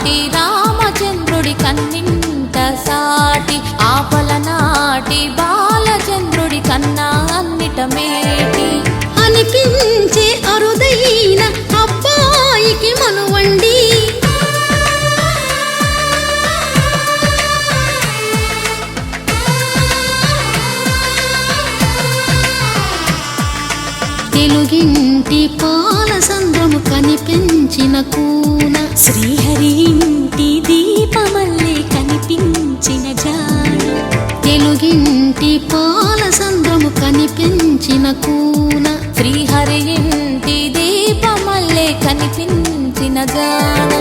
నాటి రామచంద్రుడి కన్నింట సాటి ఆపల నాటి బాలచంద్రుడి కన్నా అన్నిట మేటి అనిపించే అరుదైన అబ్బాయికి మనువండి తెలుగింటి పాలసంద్రము కనిపించిన కూన శ్రీహరి ఇంటి దీపమల్లే కనిపించిన జాడ తెలుగింటి పాలసంద్రము కనిపించిన కూన శ్రీహరి ఇంటి దీపమల్లే కనిపించిన జాడ